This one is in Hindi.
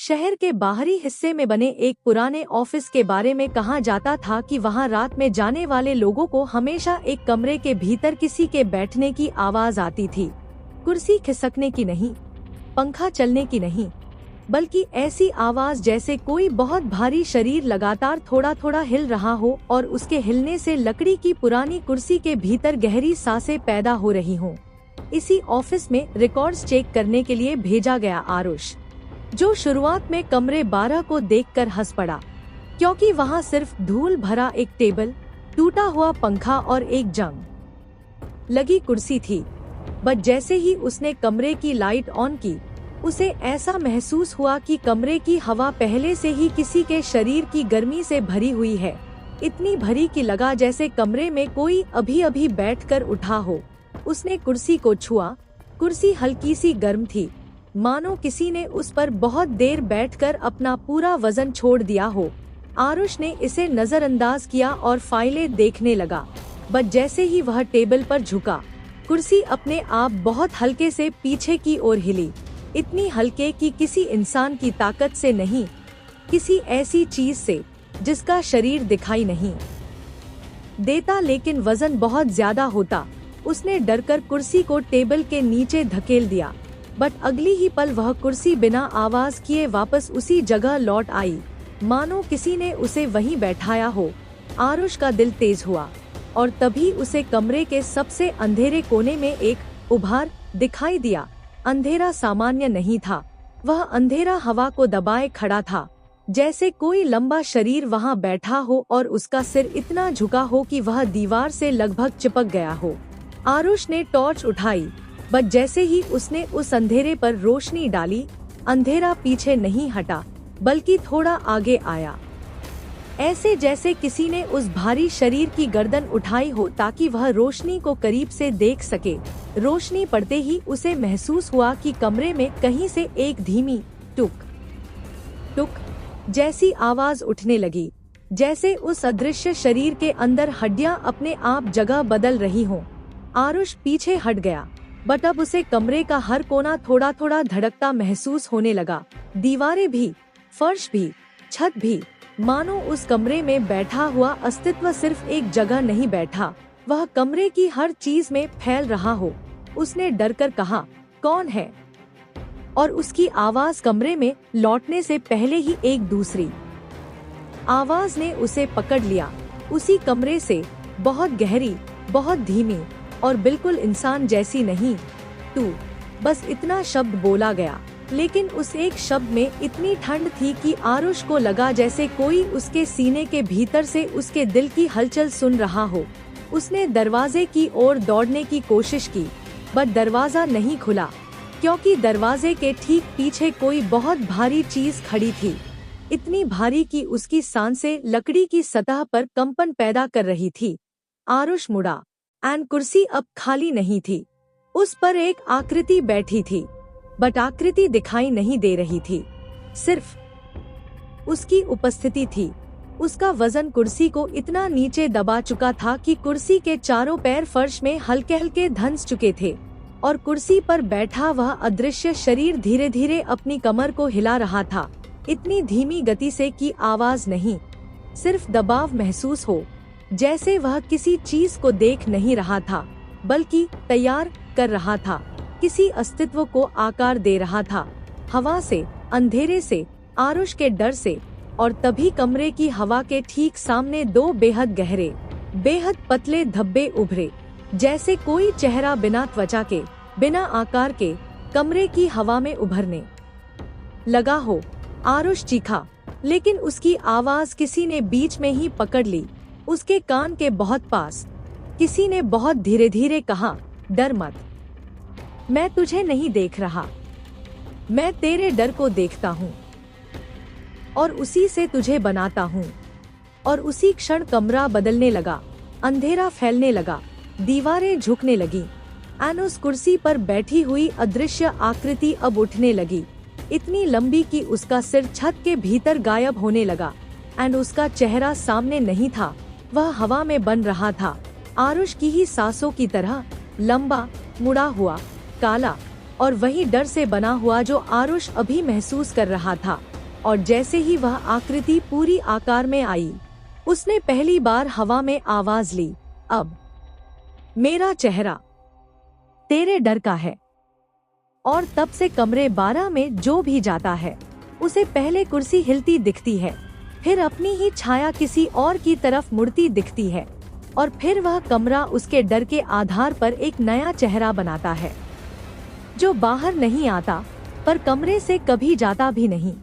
शहर के बाहरी हिस्से में बने एक पुराने ऑफिस के बारे में कहा जाता था कि वहां रात में जाने वाले लोगों को हमेशा एक कमरे के भीतर किसी के बैठने की आवाज आती थी। कुर्सी खिसकने की नहीं, पंखा चलने की नहीं, बल्कि ऐसी आवाज जैसे कोई बहुत भारी शरीर लगातार थोड़ा थोड़ा हिल रहा हो और उसके हिलने से लकड़ी की पुरानी कुर्सी के भीतर गहरी सांसें पैदा हो रही हों। इसी ऑफिस में रिकॉर्ड्स चेक करने के लिए भेजा गया आरुष, जो शुरुआत में कमरे 12 को देखकर हंस पड़ा, क्योंकि वहां सिर्फ धूल भरा एक टेबल, टूटा हुआ पंखा और एक जंग लगी कुर्सी थी। बट जैसे ही उसने कमरे की लाइट ऑन की, उसे ऐसा महसूस हुआ कि कमरे की हवा पहले से ही किसी के शरीर की गर्मी से भरी हुई है, इतनी भरी कि लगा जैसे कमरे में कोई अभी अभी बैठकर उठा हो। उसने कुर्सी को छुआ। कुर्सी हल्की सी गर्म थी, मानो किसी ने उस पर बहुत देर बैठकर अपना पूरा वजन छोड़ दिया हो। आरुष ने इसे नजरअंदाज किया और फाइलें देखने लगा। बट जैसे ही वह टेबल पर झुका, कुर्सी अपने आप बहुत हल्के से पीछे की ओर हिली, इतनी हल्के कि किसी इंसान की ताकत से नहीं, किसी ऐसी चीज से जिसका शरीर दिखाई नहीं देता लेकिन वजन बहुत ज्यादा होता। उसने डरकर कुर्सी को टेबल के नीचे धकेल दिया, बट अगली ही पल वह कुर्सी बिना आवाज किए वापस उसी जगह लौट आई, मानो किसी ने उसे वहीं बैठाया हो। आरुष का दिल तेज हुआ और तभी उसे कमरे के सबसे अंधेरे कोने में एक उभार दिखाई दिया। अंधेरा सामान्य नहीं था, वह अंधेरा हवा को दबाए खड़ा था, जैसे कोई लंबा शरीर वहां बैठा हो और उसका सिर इतना झुका हो कि वह दीवार से लगभग चिपक गया हो। आरुष ने टॉर्च उठाई, बट जैसे ही उसने उस अंधेरे पर रोशनी डाली, अंधेरा पीछे नहीं हटा बल्कि थोड़ा आगे आया, ऐसे जैसे किसी ने उस भारी शरीर की गर्दन उठाई हो ताकि वह रोशनी को करीब से देख सके। रोशनी पड़ते ही उसे महसूस हुआ कि कमरे में कहीं से एक धीमी टुक टुक जैसी आवाज उठने लगी, जैसे उस अदृश्य शरीर के अंदर हड्डियां अपने आप जगह बदल रही हों। आरुष पीछे हट गया, बट अब उसे कमरे का हर कोना थोड़ा थोड़ा धड़कता महसूस होने लगा। दीवारें भी, फर्श भी, छत भी, मानो उस कमरे में बैठा हुआ अस्तित्व सिर्फ एक जगह नहीं बैठा, वह कमरे की हर चीज में फैल रहा हो। उसने डरकर कहा, कौन है? और उसकी आवाज कमरे में लौटने से पहले ही एक दूसरी आवाज ने उसे पकड़ लिया, उसी कमरे से, बहुत गहरी, बहुत धीमी और बिल्कुल इंसान जैसी नहीं। तू। बस इतना शब्द बोला गया, लेकिन उस एक शब्द में इतनी ठंड थी कि आरुष को लगा जैसे कोई उसके सीने के भीतर से उसके दिल की हलचल सुन रहा हो। उसने दरवाजे की ओर दौड़ने की कोशिश की, बट दरवाजा नहीं खुला, क्योंकि दरवाजे के ठीक पीछे कोई बहुत भारी चीज खड़ी थी, इतनी भारी कि उसकी सांसें लकड़ी की सतह पर कंपन पैदा कर रही थी। आरुष मुड़ा, एंड कुर्सी अब खाली नहीं थी, उस पर एक आकृति बैठी थी, बट आकृति दिखाई नहीं दे रही थी, सिर्फ उसकी उपस्थिति थी। उसका वजन कुर्सी को इतना नीचे दबा चुका था कि कुर्सी के चारों पैर फर्श में हल्के हल्के धंस चुके थे, और कुर्सी पर बैठा वह अदृश्य शरीर धीरे धीरे अपनी कमर को हिला रहा था, इतनी धीमी गति से कि आवाज नहीं, सिर्फ दबाव महसूस हो, जैसे वह किसी चीज को देख नहीं रहा था, बल्कि तैयार कर रहा था, किसी अस्तित्व को आकार दे रहा था। हवा से, अंधेरे से, आरुष के डर से, और तभी कमरे की हवा के ठीक सामने दो बेहद गहरे, बेहद पतले धब्बे उभरे, जैसे कोई चेहरा बिना त्वचा के, बिना आकार के, कमरे की हवा में उभरने लगा हो। आरुष चीखा, लेकिन उसकी आवाज किसी ने बीच में ही पकड़ ली, उसके कान के बहुत पास। किसी ने बहुत धीरे धीरे कहा, डर मत, मैं तुझे नहीं देख रहा, मैं तेरे डर को देखता हूँ और उसी से तुझे बनाता हूँ। और उसी क्षण कमरा बदलने लगा, अंधेरा फैलने लगा, दीवारें झुकने लगी, एंड उस कुर्सी पर बैठी हुई अदृश्य आकृति अब उठने लगी, इतनी लंबी कि उसका सिर छत के भीतर गायब होने लगा, एंड उसका चेहरा सामने नहीं था, वह हवा में बन रहा था, आरुष की ही सांसों की तरह, लंबा, मुड़ा हुआ, काला, और वही डर से बना हुआ जो आरुष अभी महसूस कर रहा था। और जैसे ही वह आकृति पूरी आकार में आई, उसने पहली बार हवा में आवाज ली, अब मेरा चेहरा तेरे डर का है। और तब से कमरे 12 में जो भी जाता है, उसे पहले कुर्सी हिलती दिखती है, फिर अपनी ही छाया किसी और की तरफ मुड़ती दिखती है, और फिर वह कमरा उसके डर के आधार पर एक नया चेहरा बनाता है, जो बाहर नहीं आता, पर कमरे से कभी जाता भी नहीं।